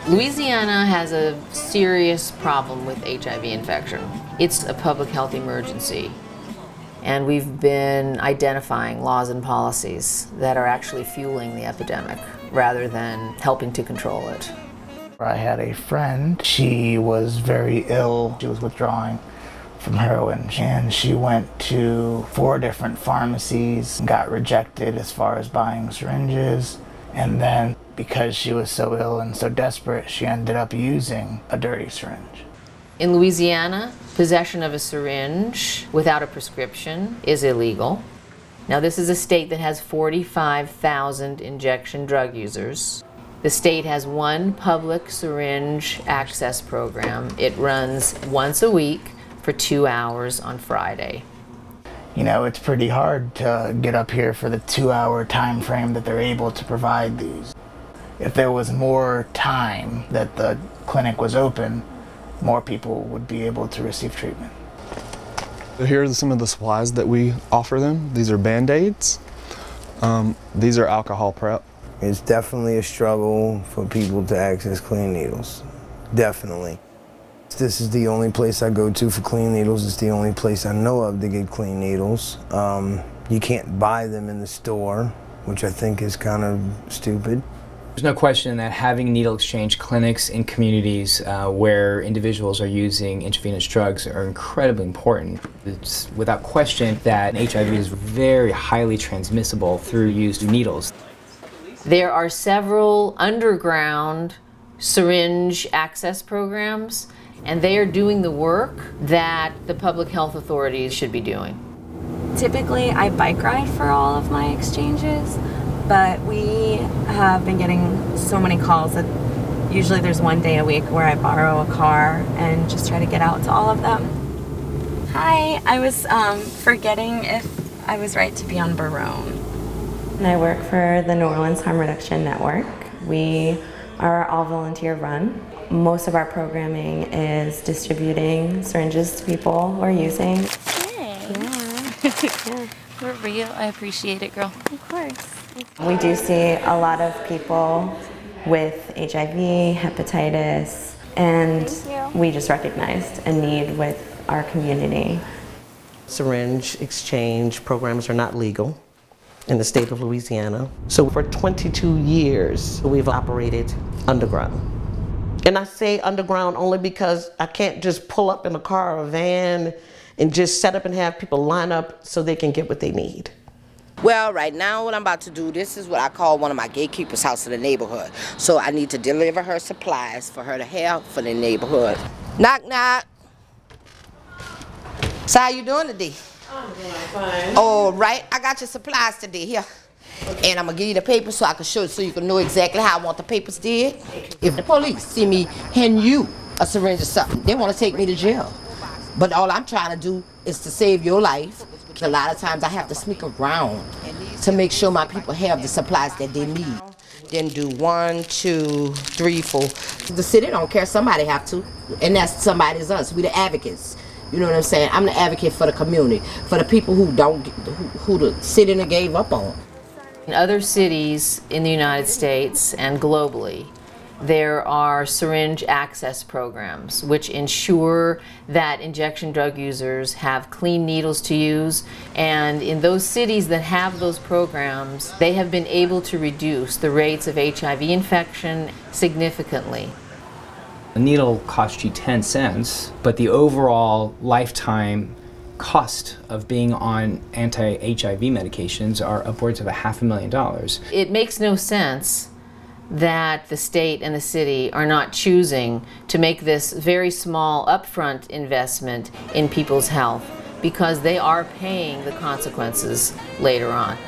Louisiana has a serious problem with HIV infection. It's a public health emergency, and we've been identifying laws and policies that are actually fueling the epidemic rather than helping to control it. I had a friend, she was very ill, she was withdrawing from heroin, and she went to 4 different pharmacies, got rejected as far as buying syringes, and then because she was so ill and so desperate, she ended up using a dirty syringe. In Louisiana, possession of a syringe without a prescription is illegal. Now, this is a state that has 45,000 injection drug users. The state has one public syringe access program. It runs once a week for 2 hours on Friday. You know, it's pretty hard to get up here for the 2-hour time frame that they're able to provide these. If there was more time that the clinic was open, more people would be able to receive treatment. Here are some of the supplies that we offer them. These are Band-Aids. These are alcohol prep. It's definitely a struggle for people to access clean needles. Definitely. This is the only place I go to for clean needles. It's the only place I know of to get clean needles. You can't buy them in the store, which I think is kind of stupid. There's no question that having needle exchange clinics in communities where individuals are using intravenous drugs are incredibly important. It's without question that HIV is very highly transmissible through used needles. There are several underground syringe access programs, and they are doing the work that the public health authorities should be doing. Typically, I bike ride for all of my exchanges, but we have been getting so many calls that usually there's one day a week where I borrow a car and just try to get out to all of them. Hi, I was forgetting if I was right to be on Barone. And I work for the New Orleans Harm Reduction Network. We are all volunteer run. Most of our programming is distributing syringes to people who are using. Hey. Yeah. We're real. I appreciate it, girl. Of course. We do see a lot of people with HIV, hepatitis, and we just recognized a need with our community. Syringe exchange programs are not legal in the state of Louisiana. So for 22 years, we've operated underground. And I say underground only because I can't just pull up in a car or a van and just set up and have people line up so they can get what they need. Well, right now what I'm about to do, this is what I call one of my gatekeepers' house in the neighborhood. So I need to deliver her supplies for her to have for the neighborhood. Knock, knock. So how you doing today? I'm doing fine. All right, I got your supplies today here. And I'm gonna give you the papers so I can show you so you can know exactly how I want the papers did. If the police see me hand you a syringe or something, they want to take me to jail. But all I'm trying to do is to save your life. A lot of times I have to sneak around to make sure my people have the supplies that they need. Then do 1, 2, 3, 4. The city don't care, somebody have to. And that somebody's us, we the advocates. You know what I'm saying? I'm the advocate for the community, for the people who who the city done gave up on. In other cities in the United States and globally, there are syringe access programs which ensure that injection drug users have clean needles to use, and in those cities that have those programs, they have been able to reduce the rates of HIV infection significantly. A needle costs you 10 cents, but the overall lifetime cost of being on anti-HIV medications are upwards of $500,000. It makes no sense that the state and the city are not choosing to make this very small upfront investment in people's health, because they are paying the consequences later on.